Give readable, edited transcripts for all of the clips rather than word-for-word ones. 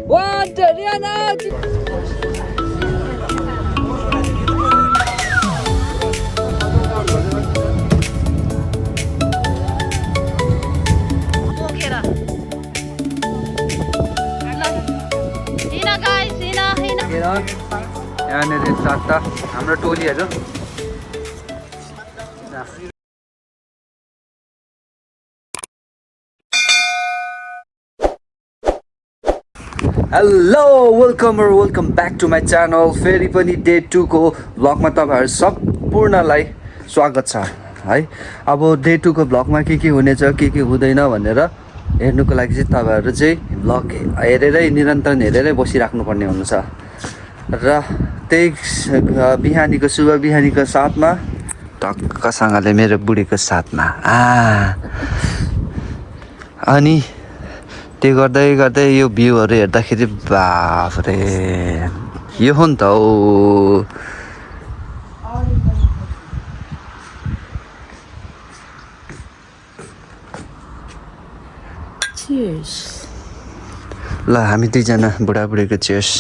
Want Rihanna. यहाँनिर चारवटा हाम्रो टोलीहरू hello welcome back to my channel. फेरि पनि डे 2 को भ्लगमा तपाईँहरू सम्पूर्णलाई स्वागत छ है। अब डे 2 को भ्लगमा के हुनेछ के हुँदैन भनेर हेर्नुको लागि चाहिँ तपाईँहरू चाहिँ भ्लग हेरेरै निरन्तर हेरेरै बसिराख्नुपर्ने हुन्छ र त्यही बिहानीको शुभ बिहानीको साथमा टक्कसँगले मेरो बुढीको साथमा अनि त्यो गर्दै यो भ्यूहरू हेर्दाखेरि बाफरे यो हो नि त ओ Cheers. ल हामी दुईजना बुढाबुढीको चियर्स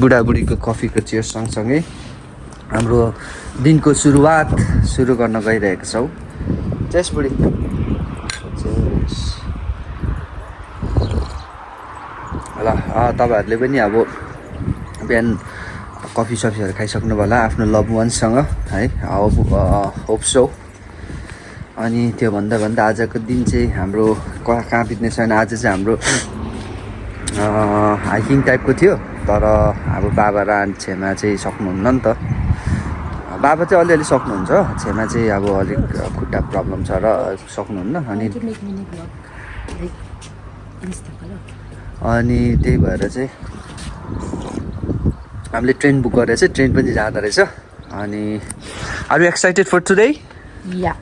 बुढाबुढीको कफीको चियर्स सँगसँगै हाम्रो दिनको सुरु गर्न गइरहेका छौँ। चेस बुढी चेस। ल तपाईँहरूले पनि अब बिहान कफी सफीहरू खाइसक्नु होला आफ्नो लभ वान्ससँग है। Hope so. अनि त्यो भन्दा आजको दिन चाहिँ हाम्रो कहाँ बित्ने छैन। आज चाहिँ हाम्रो हाइकिङ टाइपको थियो, तर अब बाबा र आन्टी छेमा चाहिँ सक्नुहुन्न नि त। बाबा चाहिँ अलिअलि सक्नुहुन्छ, छेमा चाहिँ अब अलिक खुट्टा प्रब्लम छ र सक्नुहुन्न। अनि त्यही भएर चाहिँ हामीले ट्रेन बुक गरेर चाहिँ ट्रेन पनि जाँदो रहेछ। अनि are you excited for today? या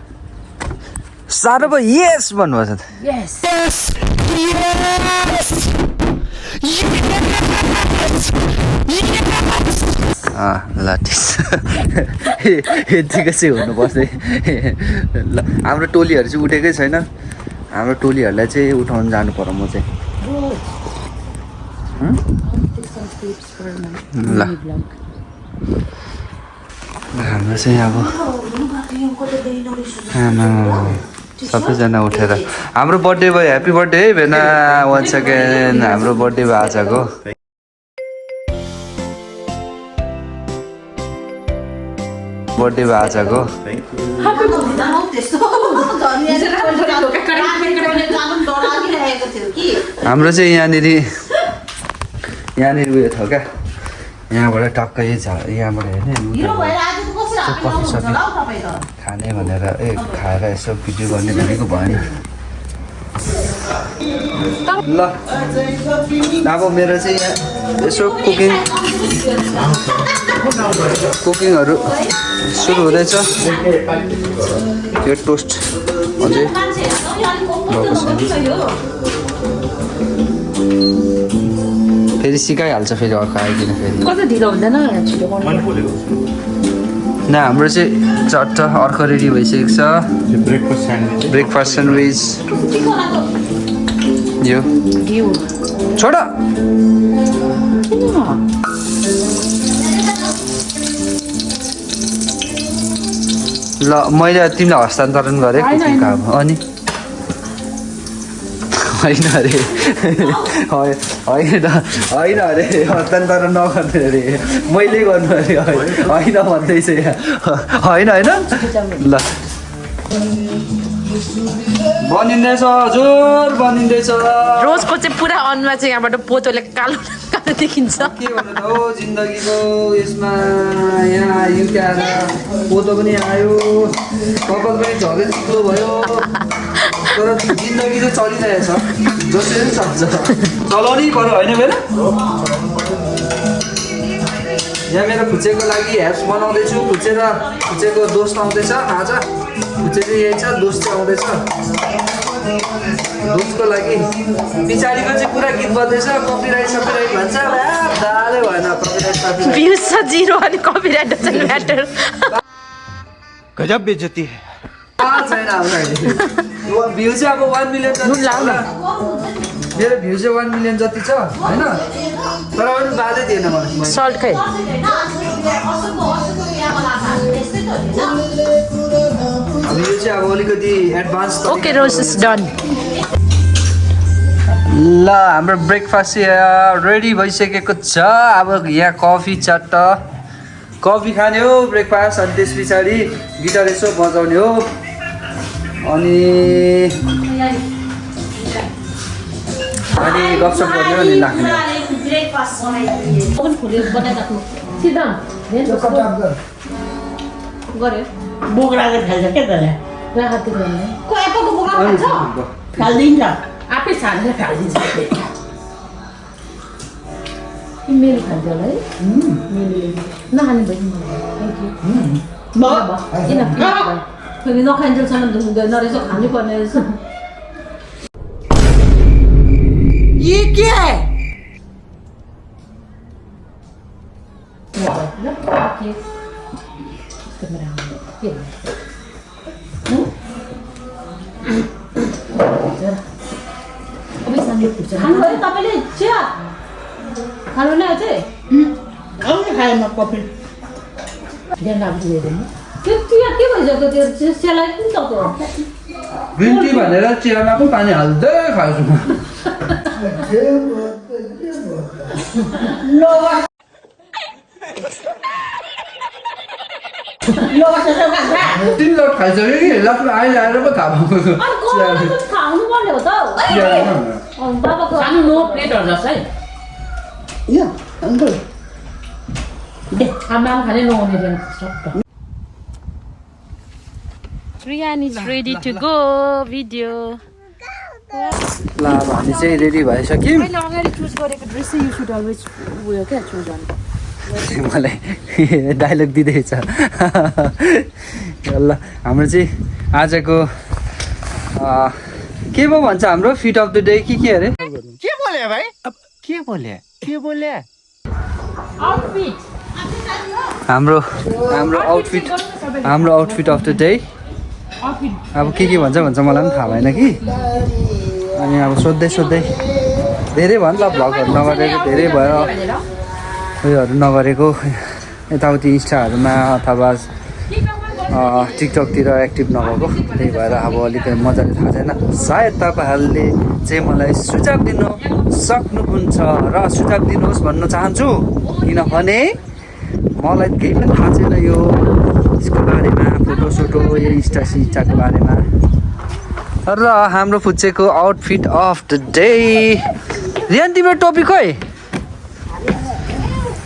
साह्रो भयो यस भन्नुभएको छ। यस ल ठिक छ। यतिको चाहिँ हुनुपर्छ। ल हाम्रो टोलीहरू चाहिँ उठेकै छैन। हाम्रो टोलीहरूलाई चाहिँ उठाउनु जानु पर्यो म चाहिँ। ल हाम्रो चाहिँ अब सबैजना उठेर हाम्रो बर्थडे भयो। ह्याप्पी बर्थडे है भेना, वान सेकेन्ड। हाम्रो बर्थडे भयो आजको। बर्थडे भयो आजको। हाम्रो चाहिँ यहाँनिर उयो थियो क्या, यहाँबाट टक्कै यहाँबाट हेर्ने कफी सफी खाने भनेर खाएर यसो भिडियो गर्ने भनेको भएन। ल अब मेरो चाहिँ यहाँ यसो कुकिङहरू सुरु हुँदैछ। यो टोस्ट अझै भएको छैन, फेरि सिकाइहाल्छ फेरि अर्को आइकन फेरि। कति ढिलो हुँदैन छिटो गर्नु। न हाम्रो चाहिँ चट्ट अर्को रेडी भइसकेको छ। ब्रेकफास्ट स्यान्डविच यो छोड। ल मैले तिमीलाई हस्तान्तरण गरेँ कुकिङ काम। अनि होइन अरे होइन अरे हस्तान्तरण नगर्ने अरे मैले गर्नु अरे होइन भन्दैछ यहाँ। होइन ल बनिँदैछ हजुर, बनिँदैछ। रोजको चाहिँ पुरा अनुहार चाहिँ यहाँबाट पोतोले कालो कालो देखिन्छ। के भन्नु त हो जिन्दगीको यसमा। यहाँ युके आएर पोतो पनि आयो, कपाल पनि झरै चिक्लो भयो, तर जिन्दगी चाहिँ चलिरहेछ जसरी पनि सक्छ। चलाउनै पर्यो होइन मेरो। यहाँ मेरो खुच्चेको लागि ह्याप्स बनाउँदैछु। खुच्चेको दोस्त आउँदैछ आज। खुच्चे चाहिँ यही छ, दोस्त चाहिँ आउँदैछ। दोस्तको लागि पछाडिको चाहिँ पुरा गीत बज्दैछ। कपिराइट सपिराइट भन्छ दाले भएन। कपिराइट भ्युज छ 0 अनि कपिराइट डजन्ट म्याटर। गजब बेइज्जती है। छैन हाम्रो अहिले भ्यू चाहिँ अब 1 मिलियन मेरो भ्यू चाहिँ 1 मिलियन जति छ हैन तर अरु बाधै दिएन मलाई सल्ट खै अब यो चाहिँ अब अलिकति advance okay rose is done ल हाम्रो ब्रेकफास्ट रेडी भइसकेको छ अब यहाँ कफी चट्ट कफी खाने हो ब्रेकफास्ट अनि त्यस पछाडि गिटार यसो बजाउने हो अनि गफसप गर्ने अनि लाग्ने बोक राखेर खान्छ क्या त्यसले खालिदिन्छ आफै छानेर खालिदिन्छ मेली खान्छ होला है नखाने भयो फेरि नखाइन्जेलसम्म हुँदैन रहेछ खानै पर्ने रहेछ ये क्या है खानुभयो तपाईँले चिया खानु नै अझै आउने खाएँ म कफी ध्यान राख्नु त्यो चिया के भइसक्यो त्यो चियालाई किन सक्यो ग्रिन टी भनेर चियामा पनि पानी हाल्दै खान्छु म तिन लट खाइसक्यो कि लट अहिले आएर पो थाहा भएको खानु पर्ने हो त बाबाको सानो नो प्लेटहरू जस्तो है यो अङ्कल आमा खाने नहुने Rian is ready to go video ल अब हामी चाहिँ रेडी भइसक्यौँ मैले अगाडि चुज गरेको ड्रेस चाहिँ यु सुड अलवेज उयो क्या चुज गर्नु मलाई डाइलग दिँदैछ ल हाम्रो चाहिँ आजको के पो भन्छ हाम्रो फिट अफ द डे के अरे के बोले भाइ के बोले आउटफिट हाम्रो आउटफिट अफ द डे अब के भन्छ मलाई पनि थाहा भएन कि अनि अब सोध्दै धेरै भयो नि त भ्लगहरू नगरेको धेरै भयो उयोहरू नगरेको यताउति इन्स्टाहरूमा अथवा टिकटकतिर एक्टिभ नभएको त्यही भएर अब अलिकति मजाले थाहा छैन सायद तपाईँहरूले चाहिँ मलाई सुझाव दिनु सक्नुहुन्छ र सुझाव दिनुहोस् भन्न चाहन्छु किनभने मलाई केही पनि थाहा छैन यो यसको बारेमा फोटोसोटो यो इन्स्टाको बारेमा र हाम्रो फुच्चेको outfit of the day Riyan तिम्रो टोपी खोइ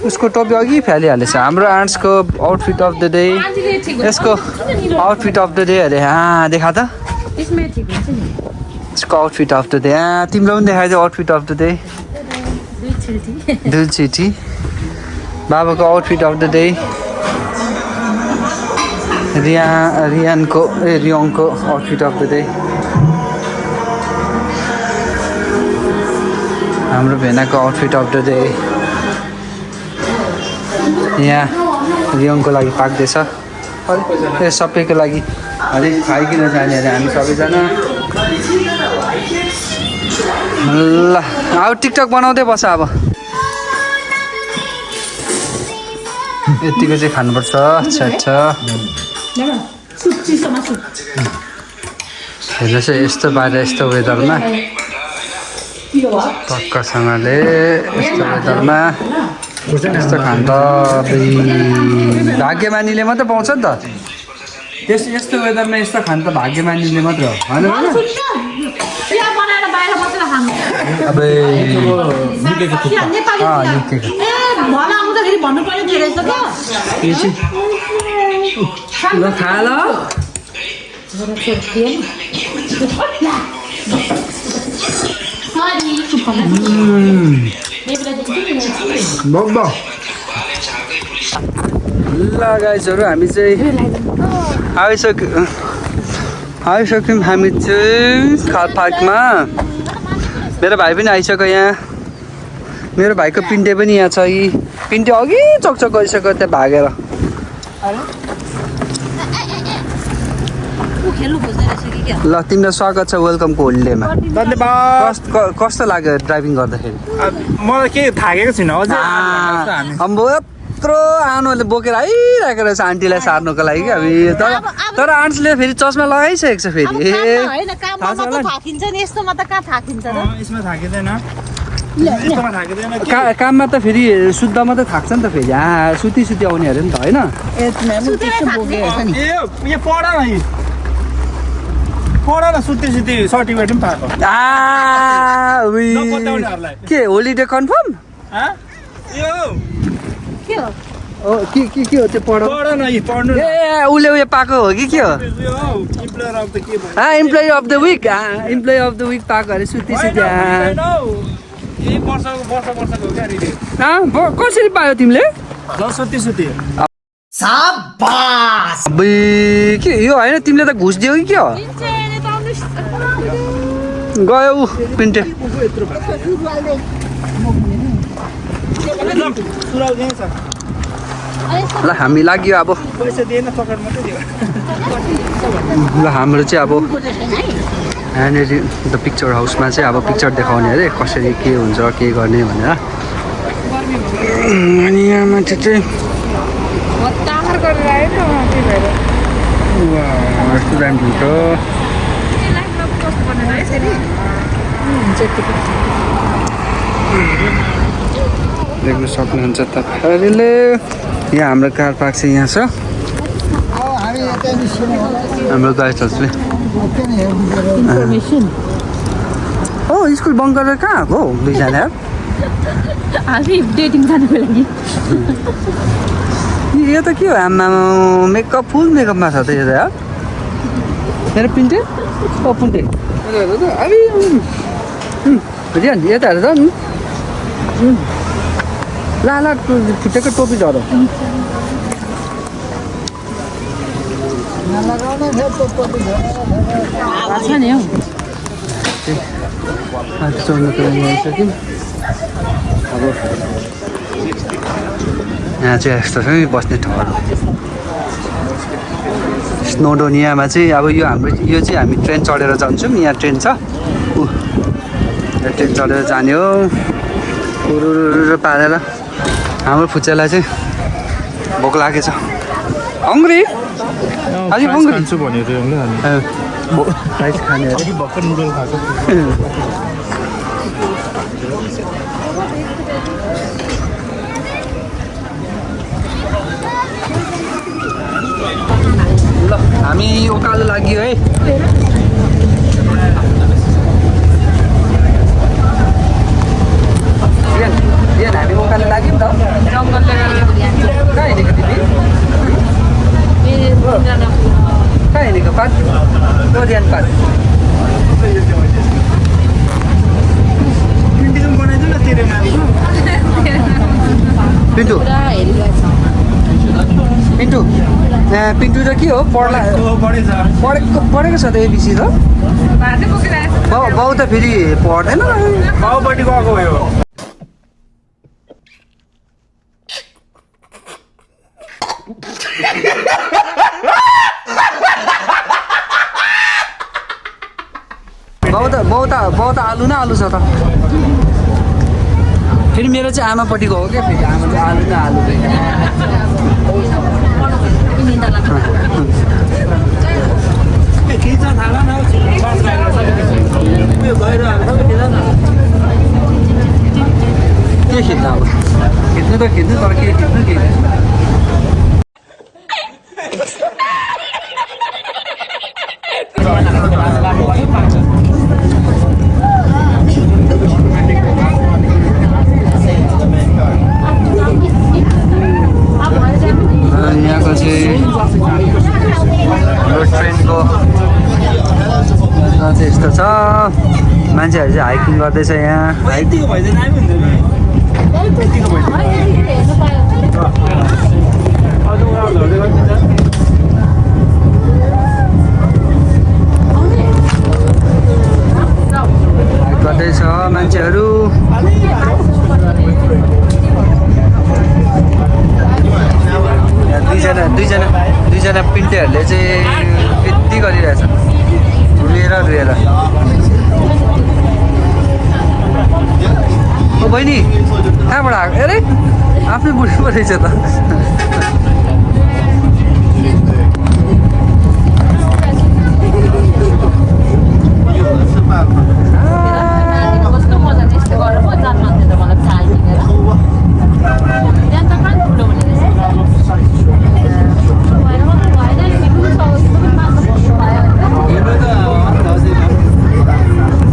उसको टोपी अघि फ्यालिहालेछ हाम्रो आर्ट्सको आउटफिट अफ द डे यसको आउटफिट अफ द डे अरे देखा त यसको आउटफिट अफ द डे तिम्रो पनि देखाइदियो आउटफिट अफ द डे दुई चिठी बाबाको आउटफिट अफ द डे रियोङको आउटफिट अफ द डे हाम्रो भेनाको आउटफिट अफ द डे यहाँ रियोङको लागि पाक्दैछ यो सबैको लागि अलिक खाइकन जाने अरे हामी सबैजना ल अब टिकटक बनाउँदै बस अब यतिको चाहिँ खानुपर्छ अच्छा हेर्नुहोस् यस्तो बाहिर यस्तो वेदरमा पक्कासँगले यस्तो वेदरमा यस्तो खान त भाग्यमानीले मात्रै पाउँछ नि त यस्तो वेदरमा यस्तो खान त भाग्यमानीले मात्र हो होइन अब ल खा ल ल गाइजहरू हामी चाहिँ आइसक्यौँ हामी चाहिँ खाल पार्कमा मेरो भाइ पनि आइसक्यो यहाँ मेरो भाइको पिन्टे पनि यहाँ छ यी पिन्टे अघि चकचक गरिसक्यो त्यहाँ भागेर खेल्नु खोज्दै रहेछ कि क्या ल तिमीलाई स्वागत छ वेलकमको होलिडेमा धन्यवाद कस्तो लाग्यो ड्राइभिङ गर्दाखेरि मलाई के थाकेको छैन अझै अम्बो यत्रो आनोले बोकेर आइरहेको रहेछ आन्टीलाई सार्नुको लागि कि अब तर आन्टीले फेरि चस्मा लगाइसकेको छ फेरि होइन काममा मात्र थाकिन्छ नि यस्तोमा त कहाँ थाकिन्छ र यसमा थाकिँदैन यस्तोमा थाकिँदैन काममा त फेरि शुद्धमा त थाक्छ नि त फेरि सुती आउने अरे नि त होइन यो पढ न पढ न सुत्ती सर्टिफिकेट पनि पाएको नपत्याउनेहरूलाई के होलिडे कन्फर्म यो के हो त्यो पढ न यो पढ्नु ए उसले उयो पाएको हो कि के हो इम्प्लोयर अफ द के भयो इम्प्लोइ अफ द विक पाएको अरे सुती यही वर्षको हो क्या रिले कसरी पायो तिमीले सुत्ती के यो होइन तिमीले त घुस दियौ कि के हो गयो ऊ पिन्टे ल हामी लाग्यो अब पैसा दिएन चकलेट मात्रै दियो ल हाम्रो चाहिँ अब यहाँनिर द पिक्चर हाउसमा चाहिँ अब पिक्चर देखाउने अरे कसरी के हुन्छ के गर्ने भनेर अनि यहाँ मान्छे चाहिँ रेस्टुरेन्ट हुन्छ देख्न सक्नुहुन्छ तपाईँहरूले यहाँ हाम्रो कार पार्क चाहिँ यहाँ छ हाम्रो गाडी चल्छ स्कुल बङ्क गरेर कहाँ आएको हौ दुईजना हामी डेटिङ जानुको लागि यो त के हो आमा मेकअप फुल मेकअपमा छ त यो त यार मेरो पिन्टे पुन्टे यता हेर त ला फुटेको टोपी झर छ नि हौ चल्नुको लागि आइसक्यौँ अब यहाँ चाहिँ यस्तो छ नि बस्ने ठाउँहरू स्नोडोनियामा चाहिँ अब यो हाम्रो यो चाहिँ हामी ट्रेन चढेर जान्छौँ यहाँ ट्रेन छ ट्रेन चढेर जाने हो उरु पारेर हाम्रो फुच्चालाई चाहिँ भोक लागेछ हङ्ग्री अलि हङ्ग्री खान्छु भनेर राइस खाने अरे भर्खर नुडल खाएको ल हामी उकालो लाग्यो है हामी उकालो लाग्यो नि त जङ्गलले कहाँ हिँडेको तिमी कहाँ हिँडेको पात कोरियन पात बनाइदिनु न तेरेमा पिन्टु पिन्टु पिन्टु त के हो पढेको छ त एबिसी त बाउ त फेरि पढ्दैन बाउपट्टि गएको भयो बाउ त आलु न आलु छ त फेरि मेरो चाहिँ आमापट्टिको हो क्या फेरि आमा चाहिँ आलु न आलु के खिच्नु अब खिच्नु त खिच्नु तर के खिच्नु के यहाँको चाहिँ हाम्रो ट्रेनको चाहिँ यस्तो छ मान्छेहरू चाहिँ हाइकिङ गर्दैछ यहाँ गर्दैछ मान्छेहरू दुईजना पिन्टेहरूले चाहिँ यति गरिरहेछ रुएर ओ बहिनी कहाँबाट आएको अरे आफ्नै बुढी पो रहेछ त कस्तो मजा त्यस्तो गरेर पो जान्नुहुन्थ्यो त मलाई चाल किनेर त्यहाँ त कहाँ ठुलो हुने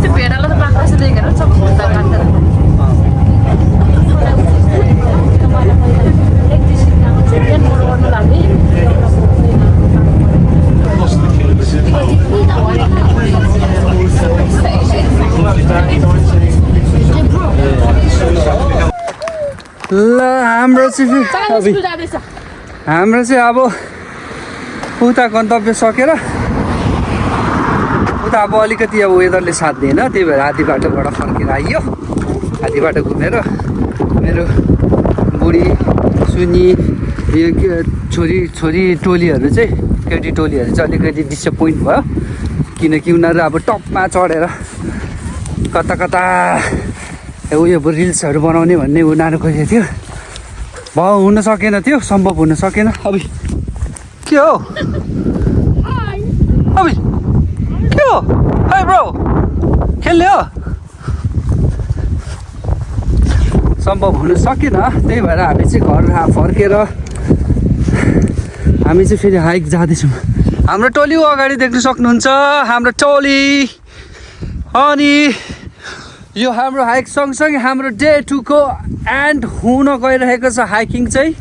त्यो भेडालाई त पाक्दा जस्तो देखेर सब खुट्टा काट्दैन ल हाम्रो चाहिँ अब उता गन्तव्य सकेर उता अब अलिकति अब वेदरले साथ दिएन त्यही भएर आधी बाटोबाट फर्केर आइयो आधी बाटो घुमेर मेरो बुढी सुनी यो छोरी टोलीहरू चाहिँ केटी टोलीहरू चाहिँ अलिकति डिसपोइन्ट भयो किनकि उनीहरू अब टपमा चढेर कता उयो रिल्सहरू बनाउने भन्ने उनीहरू गएको थियो हुन सकेन थियो सम्भव हुन सकेन अब के हो अब के हो है ब्रो खेल्ने हो सम्भव हुन सकेन त्यही भएर हामी चाहिँ घर फर्केर हामी चाहिँ फेरि हाइक जाँदैछौँ हाम्रो टोली अगाडि देख्न सक्नुहुन्छ हाम्रो टोली अनि यो हाम्रो हाइक सँगसँगै हाम्रो डे 2 को एन्ड हुन गइरहेको छ हाइकिङ चाहिँ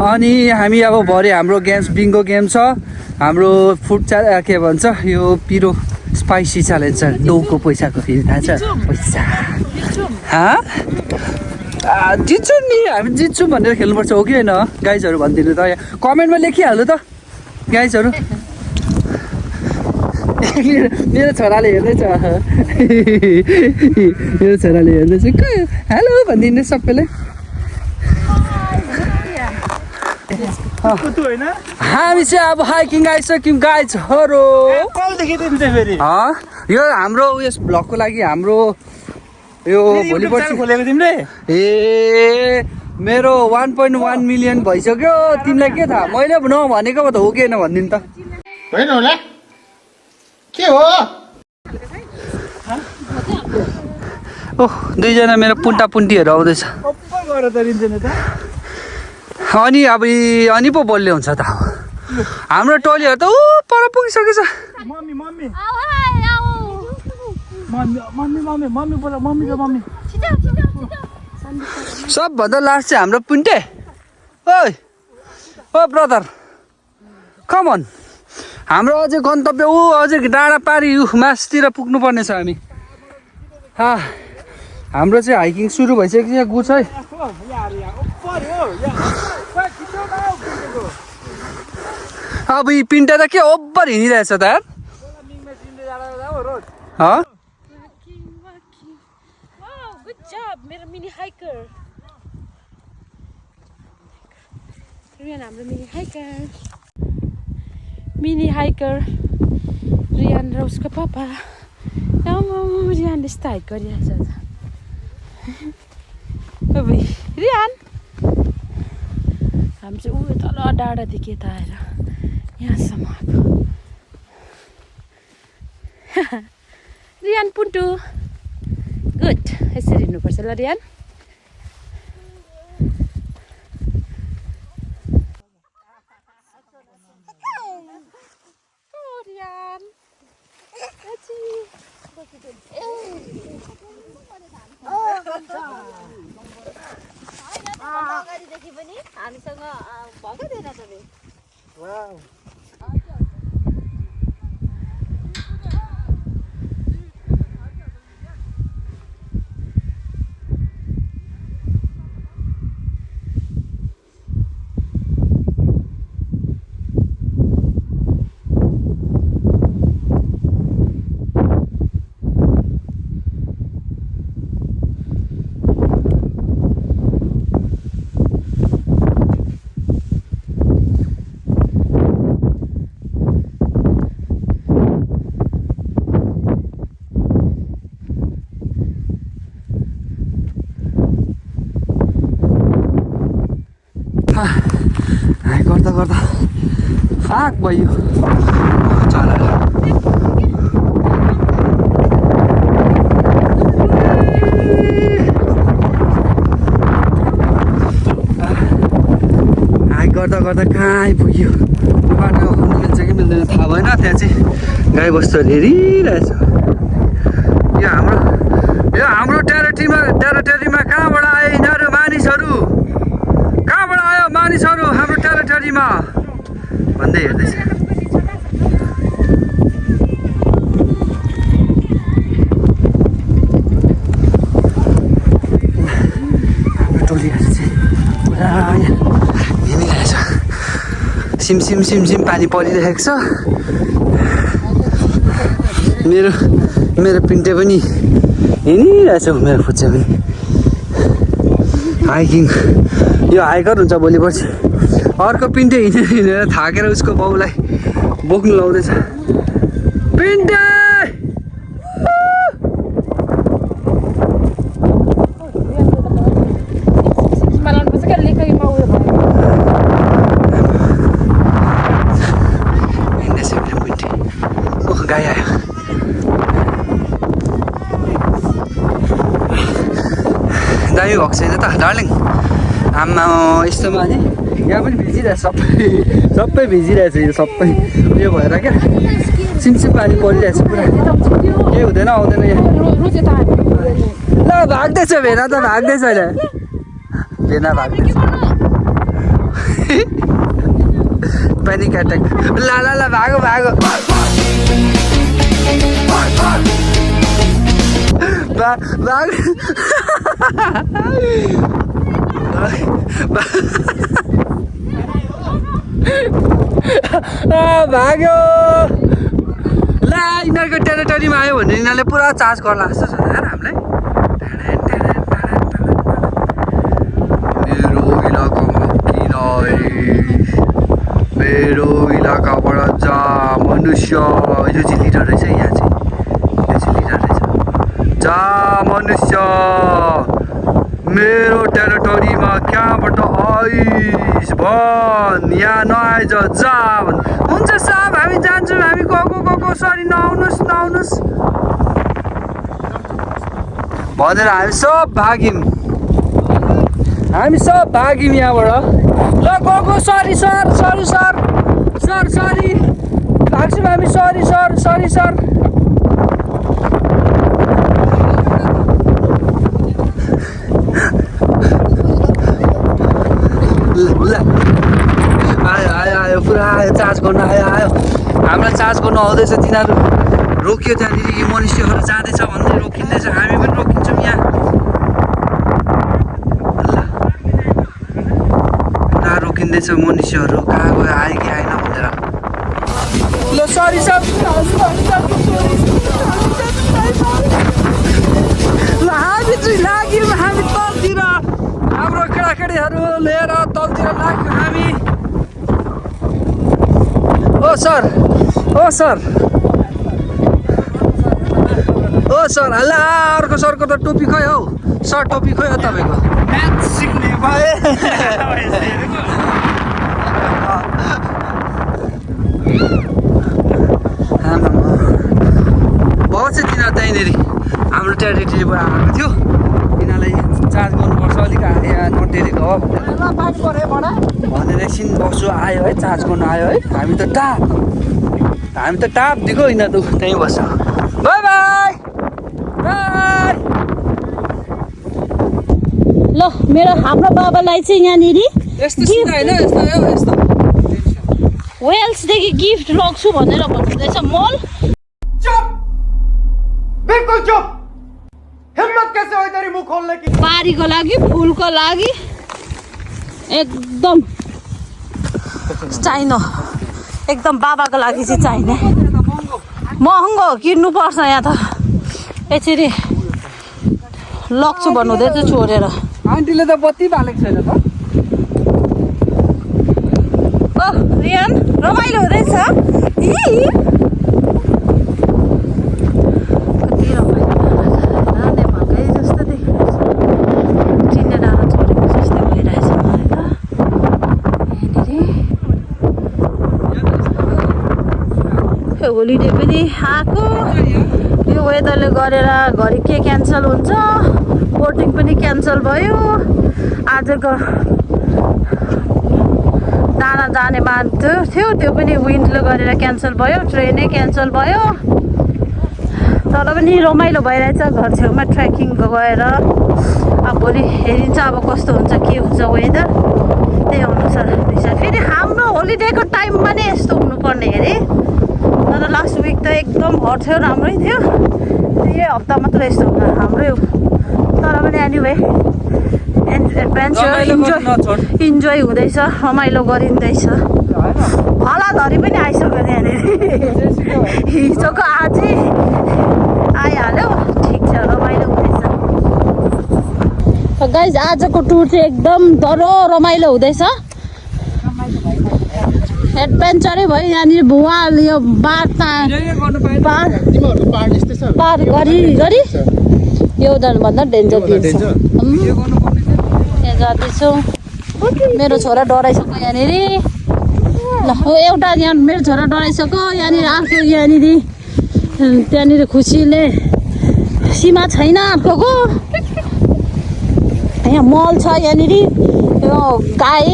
अनि हामी अब भरे हाम्रो गेम्स बिङ्गो गेम छ हाम्रो फुड के भन्छ यो पिरो स्पाइसी च्यालेन्ज छ डोको पैसाको फेरि थाहा छ पैसा जित्छौँ नि हामी जित्छौँ भनेर खेल्नुपर्छ हो कि होइन गाइजहरू भनिदिनु त यहाँ कमेन्टमा लेखिहाल्नु त गाइजहरू मेरो छोराले हेर्दैछ हेलो भनिदिनु सबैलाई हामी चाहिँ अब हाइकिङ आइसक्यौँ गाइजहरू यो हाम्रो उयस भ्लगको लागि हाम्रो यो भोलिपर्सि खोलेको तिमीले ए मेरो 1.1 मिलियन भइसक्यो तिमीलाई के थाहा मैले नभनेको पो त हो कि होइन भनिदिनु त होइन होला के हो ओह दुईजना मेरो पुन्टा पुन्टीहरू आउँदैछ अनि अब अनि पो बोल्ने हुन्छ त हाम्रो टोलीहरू त ऊ पर पुगिसकेछ सबभन्दा लास्ट चाहिँ हाम्रो पुन्टे ओइ ओ ब्रदर कमन हाम्रो अझै गन्तव्य ऊ अझै डाँडा पारी मासतिर पुग्नुपर्ने छ हामी हाम्रो चाहिँ हाइकिङ सुरु भइसक्यो यहाँ गुछ है अब यी पिन्टा त के ओभर हिँडिरहेछ त यार हाम्रो मिनी हाइकर रियान र उसको पापा रियानले यस्तो हाइक गरिरहेछ रियान हामी चाहिँ ऊ तल डाँडादेखि यता आएर यहाँसम्म आएको रियान पुन्टु गुड यसरी हिँड्नुपर्छ ल रियान अगाडिदेखि पनि हामीसँग भएको थिएन तपाईँ थाक भयो चला गर्दा गर्दा कहाँ आइपुग्यो बाटो हुनु मिल्छ कि मिल्दैन थाहा भएन त्यहाँ चाहिँ गाई बस्तुहरू हेरिरहेछ यो हाम्रो टेरिटोरीमा कहाँबाट आयो यिनीहरू मानिसहरू कहाँबाट आयो मानिसहरू हाम्रो टेरिटोरीमा भन्दै हेर्दैछ हाम्रो टोलीहरू चाहिँ पुरा हिँडिरहेछ सिम सिम सिम सिम पानी परिरहेको छ मेरो पिन्टे पनि हिँडिरहेछ मेरो फुच्चे पनि हाइकिङ यो हाइकर हुन्छ भोलि पर्सि अर्को पिन्टे हिँडेर थाकेर उसको बाउलाई बोक्नु लाउँदैछ पिन्टे गाई आयो दामी भएको छैन त डार्लिङ आम्मा यस्तोमा नि यहाँ पनि भिजिरहेछ सबै भिजिरहेछ यो सबै उयो भएर क्या सिमसिम पानी परिरहेछ पुरा केही हुँदैन आउँदैन यहाँ ल भाग्दैछ भेना त भाग्दैछ अहिले भेना भाग्दैछ पेनिक एट्याक ल भागो भागो भाग्यो ल यिनीहरूको टेरिटोरीमा आयो भने यिनीहरूले पुरा चार्ज गर्ला जस्तो छ यार हामीलाई मेरो इलाकाबाट जा मनुष्य यो चाहिँ लिडर रहेछ यहाँ चाहिँ यो चाहिँ लिडर रहेछ जा मनुष्य मेरो टेरिटोरीमा कहाँबाट आइस भन यहाँ नआइज जा भन् हुन्छ साहब हामी जान्छौँ हामी गएको सरी नआउनुहोस् भनेर हामी सब भाग्यौँ यहाँबाट ल गएको सरी भाग्छौँ हामी सरी सर आयो पुरा आयो चार्ज गर्नु आयो हामीलाई चार्ज गर्नु आउँदैछ तिनीहरू रोकियो त्यहाँनिर यो मनुष्यहरू जाँदैछ भन्दै रोकिँदैछ हामी पनि रोकिन्छौँ यहाँ कहाँ रोकिँदैछ मनुष्यहरू कहाँ गयो आयो कि आएन भनेर ल सरी सब ल हामी चाहिँ लाग्यौँ हामी तलतिर हाम्रो केटाकेटीहरू लिएर तलतिर लाग्यौँ हामी ओ सर हल्ला अर्को सरको त टोपी खै हौ सर टोपी खै हो तपाईँको बहुत छ तिनीहरू त्यहीँनिर हाम्रो टेरिटोरीबाट आएको थियो यिनीहरूलाई चार्ज गर्नुपर्छ अलिक यहाँ नटेरेको हो भनेर एकछिन बस्छु आयो है चार्ज गर्नु आयो है हामी त टाप दिएको यिनीहरू त त्यहीँ बस्छ बाई बाई ल हाम्रो बाबालाई चाहिँ यहाँनिर वेल्सदेखि गिफ्ट लग्छु भनेर भन्नुहुँदैछ मल बिल्कुल चुप हिम्मत कैसे हो तेरी मुंह खोलने की पारीको लागि फुलको लागि एकदम चाहिने एकदम बाबाको लागि चाहिँ चाहिने महँगो किन्नुपर्छ यहाँ त यसरी लग्छु भन्नुहुँदैछ छोडेर आन्टीले त बत्ती बालेको छैन त ओ रियान रमाइलो हुँदैछ कति रमाइलो नेपालकै जस्तो देखिरहेछ चिन्ने डाँडा छोडेको जस्तै भइरहेछ मलाई त ठ्याक्कै होलिडे पनि आएको यो वेदरले गरेर घरि के क्यान्सल हुन्छ बोटिङ पनि क्यान्सल भयो आजको दाना जाने मान्थ्यो त्यो पनि विन्डले गरेर क्यान्सल भयो ट्रेनै क्यान्सल भयो तर पनि रमाइलो भइरहेछ घर छेउमा ट्रेकिङ गएर अब भोलि हेरिन्छ अब कस्तो हुन्छ के हुन्छ वेदर त्यही अनुसार रहेछ फेरि हाम्रो होलिडेको टाइममा नै यस्तो हुनुपर्ने अरे तर लास्ट विक त एकदम हट थियो राम्रै थियो यही हप्ता मात्र यस्तो हुँदा हाम्रै तर पनि एनिवे एडभेन्चर इन्जोय हुँदैछ रमाइलो गरिँदैछ हलाधरी पनि आइसक्यो त्यहाँनिर हिजोको आजै आइहाल्यो ठिक छ रमाइलो हुँदैछ गाइज आजको टुर चाहिँ एकदम डह्रो रमाइलो हुँदैछ एडभेन्चरै भयो यहाँनिर भुवा यो पार गरी यो भन्दा डेन्जर त्यहाँ जाँदैछौँ मेरो छोरा डराइसक्यो यहाँनिर ल एउटा यहाँ मेरो छोरा डराइसक्यो यहाँनिर आफ्नो त्यहाँनिर खुसीले सीमा छैन आफूको यहाँ मल छ यहाँनिर यो गाई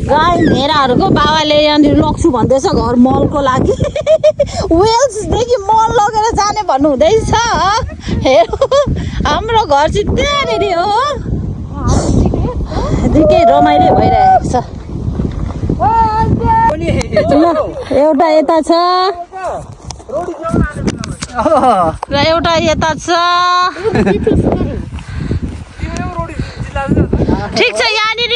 भेडाहरूको बाबाले यहाँनिर लग्छु भन्दैछ घर मलको लागि वेल्सदेखि मल लगेर जाने भन्नु हुँदैछ हेर हाम्रो घर चाहिँ त्यहाँनिर हो निकै रमाइलो भइरहेको छ एउटा यता छ र एउटा यता छ ठिक छ यहाँनिर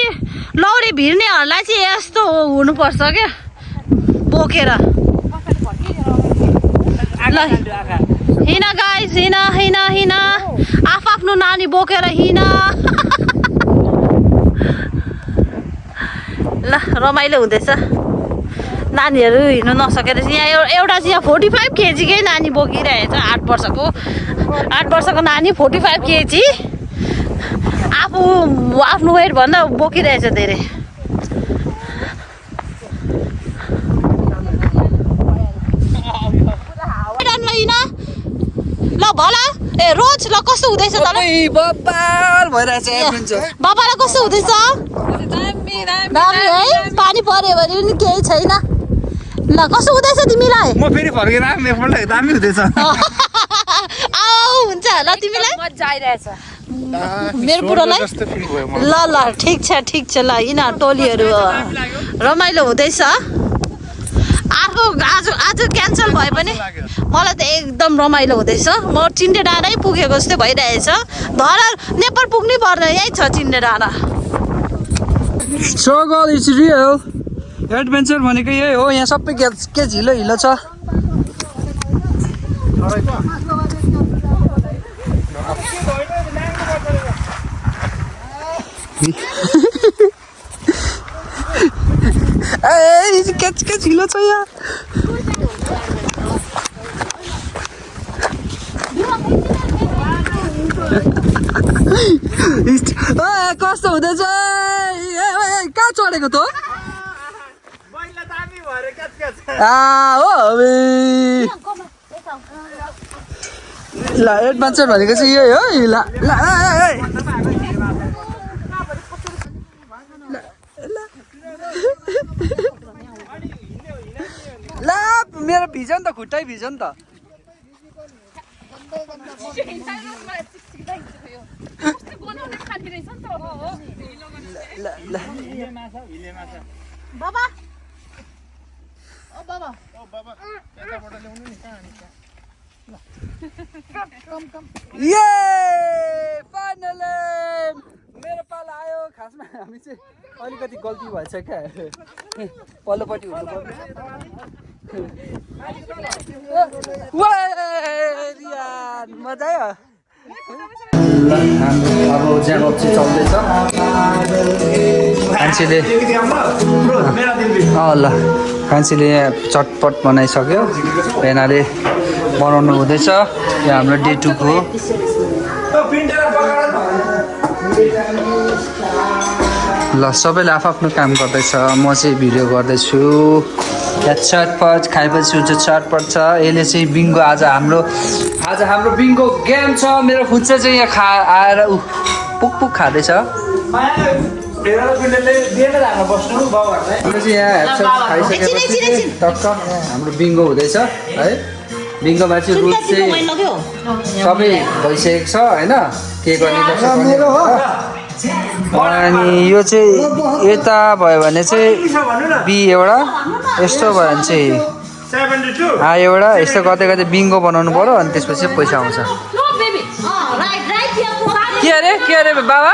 लौरी भिर्नेहरूलाई चाहिँ यस्तो हुनुपर्छ क्या बोकेर ल हिँड गाइस हिँड आफ्नो नानी बोकेर हिँड ल रमाइलो हुँदैछ नानीहरू हिँड्नु नसकेर यहाँ एउटा चाहिँ यहाँ 45 केजीकै नानी बोकिरहेछ 8 वर्षको नानी 45 केजी आफ्नो वेट भन्दा बोकिरहेछ धेरै ल भला ए रोज ल कस्तो हुँदैछ बाबालाई कस्तो हुँदैछ दामी है पानी पर्यो भने पनि केही छैन ल कस्तो हुँदैछ तिमीलाई म फेरि फर्केर एकपल्ट दामी हुँदैछ हुन्छ ल तिमीलाई मजा आइरहेछ मेरो बुढोलाई ल ठिक छ ल यिनीहरू टोलीहरू रमाइलो हुँदैछ आज क्यान्सल भए पनि मलाई त एकदम रमाइलो हुँदैछ म चिन्डे डाँडै पुगेको जस्तै भइरहेछ धरा नेपाल पुग्नै पर्दैन यही छ चिन्डे डाँडा स्ट्रगल इज रियल एडभेन्चर भनेको यही हो यहाँ सबै के हिलो छ के हिलो छ यहाँ कस्तो हुँदैछ कहाँ चढेको त ल एडभेन्चर भनेको चाहिँ यही हो ल मेरो भिजन त खुट्टै भिजन त बाबा ये फाइनली मेरो पाला आयो खासमा हामी चाहिँ अलिकति गल्ती भएछ क्या पल्लोपट्टि हुनुपर्ने मजा आयो अब ज्यानप चाहिँ चल्दैछ मान्छेले ल मान्छेले चटपट बनाइसक्यो भेनाले बनाउनु हुँदैछ यो हाम्रो डे 2 को हो ल सबैले आफ्नो काम गर्दैछ म चाहिँ भिडियो गर्दैछु यहाँ चटपट खाएपछि हुन्छ चटपट छ यसले चाहिँ बिङ्गो आज हाम्रो बिङ्गो गेम छ मेरो खुच्चा चाहिँ यहाँ आएर पुक पुक खाँदैछ टक्क हाम्रो बिङ्गो हुँदैछ है बिङ्गोमा चाहिँ रुट चाहिँ सबै भइसकेको छ होइन के गर्ने अनि यो चाहिँ यता भयो भने चाहिँ बी एउटा यस्तो भयो भने चाहिँ एउटा यस्तो गर्दै गर्दै बिङ्गो बनाउनु पर्यो अनि त्यसपछि पैसा आउँछ के अरे बाबा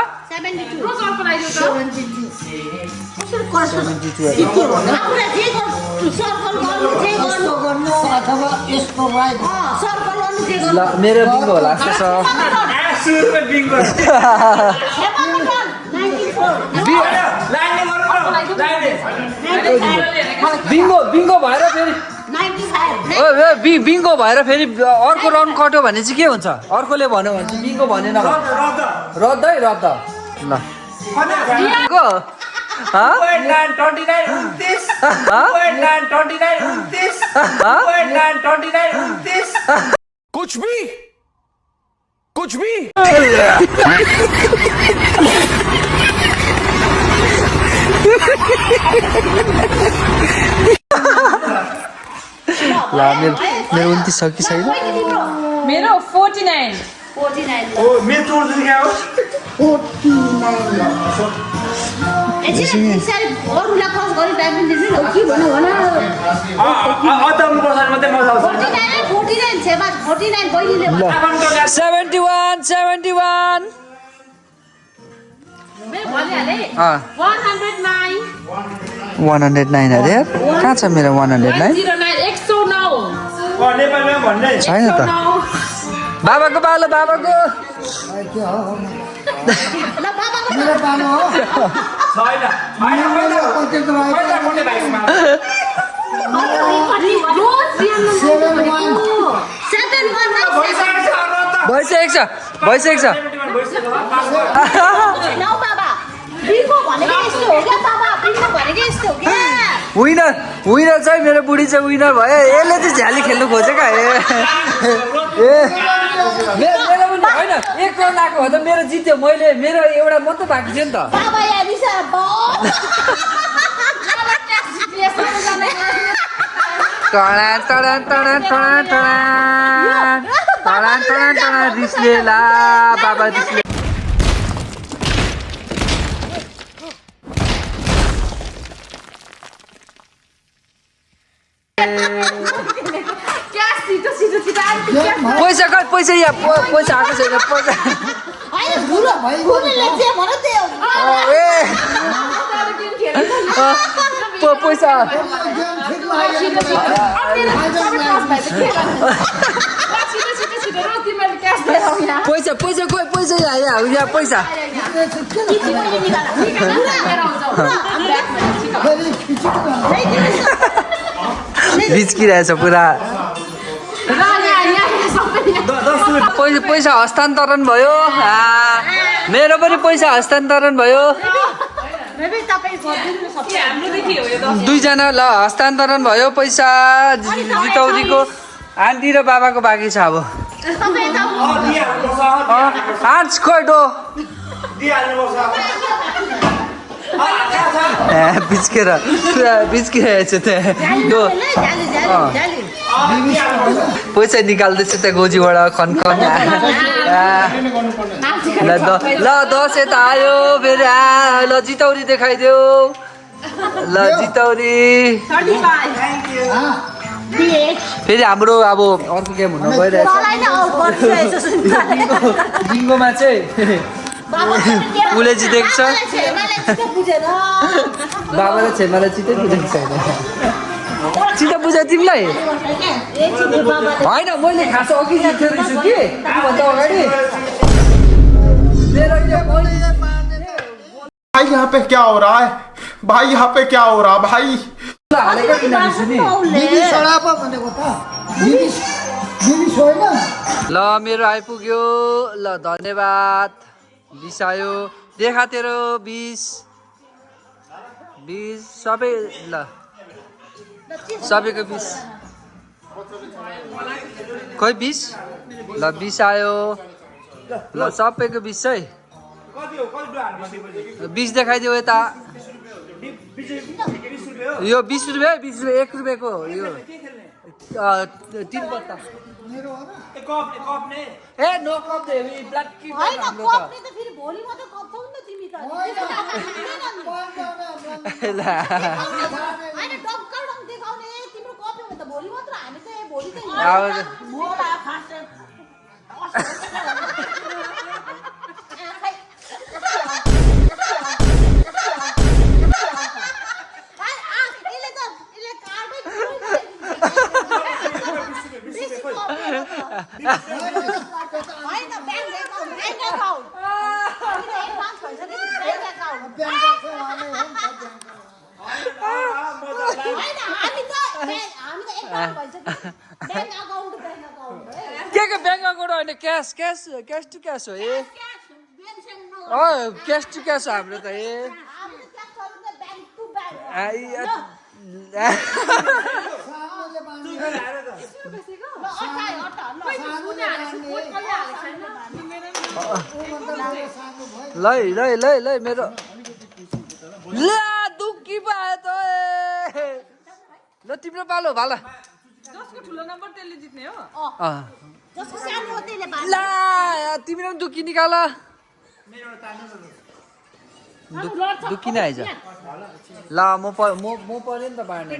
ल मेरो बिङ्गो होला जस्तो छ बिङ्गो भएर फेरि बिङ्गो भएर फेरि अर्को राउन्ड कट्यो भने चाहिँ के हुन्छ अर्कोले भन्यो भने चाहिँ बिङ्गो भनेन रद्द है रद्द ल कुछ भी ल मेरो 29 छ कि छैन मेरो 49 ओ मेरो तोड्छ क्या हो अदम बसार मात्रै मजा आउँछ 71 109 अरे कहाँ छ मेरो 109 नेपालमा भन्ने छैन त बाबाको पालो बाबाको भइसकेको छ विनर चाहिँ मेरो बुढी चाहिँ विनर भयो यसले चाहिँ झ्याली खेल्नु खोजेको मेरो पनि होइन एक राउन्ड आएको हो त मेरो जित्यो मैले मेरो एउटा मात्रै बाँकी थियो नि त रिसले ला बाबा रिसले पैसा पैसा यहाँ पैसा आएको छैन पैसा पैसा पैसा खोइ पैसा यहाँ पैसा बिच्किरहेछ पुरा पैसा हस्तान्तरण भयो मेरो पनि पैसा हस्तान्तरण भयो दुईजना ल हस्तान्तरण भयो पैसा जितौरीको आन्टी र बाबाको बाँकी छ अब आर्ट्स खोइटो बिच्केर पुरा बिच्किरहेछ त्यहाँ पैसा निकाल्दैछ त्यहाँ गोजीबाट खनखन ल 10 यता आयो फेरि ल जितौरी देखाइदेऊ ल जितौरी फेरि हाम्रो अब अर्को गेम हुन गइरहेछ बिङ्गोमा चाहिँ उसले जितेको छ बाबाले छेमालाई चितै बुझेको छैन चिता बुझा तिमीलाई होइन मैले खास अघि जितेको रहेछु कि त्योभन्दा अगाडि भाई यहाँ पे क्या हो रहा है भाई यहाँ पे क्या हो रहा है भाई ल मेरो आइपुग्यो ल धन्यवाद 20 आयो देखा तेरो 20 20 सबै ल सबैको 20 खोइ 20 ल 20 आयो ल सबैको 20 है 20 देखाइदियो यता यो 20 रुपियाँ 1 रुपियाँको यो 3 पत्ता ए नो कप दे ब्ल्याक की होइन कप्ने त फेरि भोलि मात्रै कप्छौ नि त तिमी त ल होइन डक्का डङ देखाउने तिम्रो कप्यो भने त भोलि मात्र हामी त भोलि त मोला फास्ट के ब्याङ्क अकाउन्ट होइन क्यास टु क्यास हो ए क्यास टु क्यास हो हाम्रो त ए ल मेरो ल दुखी भयो त ल तिम्रो पालो भाला जसको ठुलो नम्बर त्यसले जित्ने हो जसको सानो हो त्यसले ल तिम्रो पनि दुखी निकाल दुखी नै आइज ल म पऱ्यो नि त बाँड्नु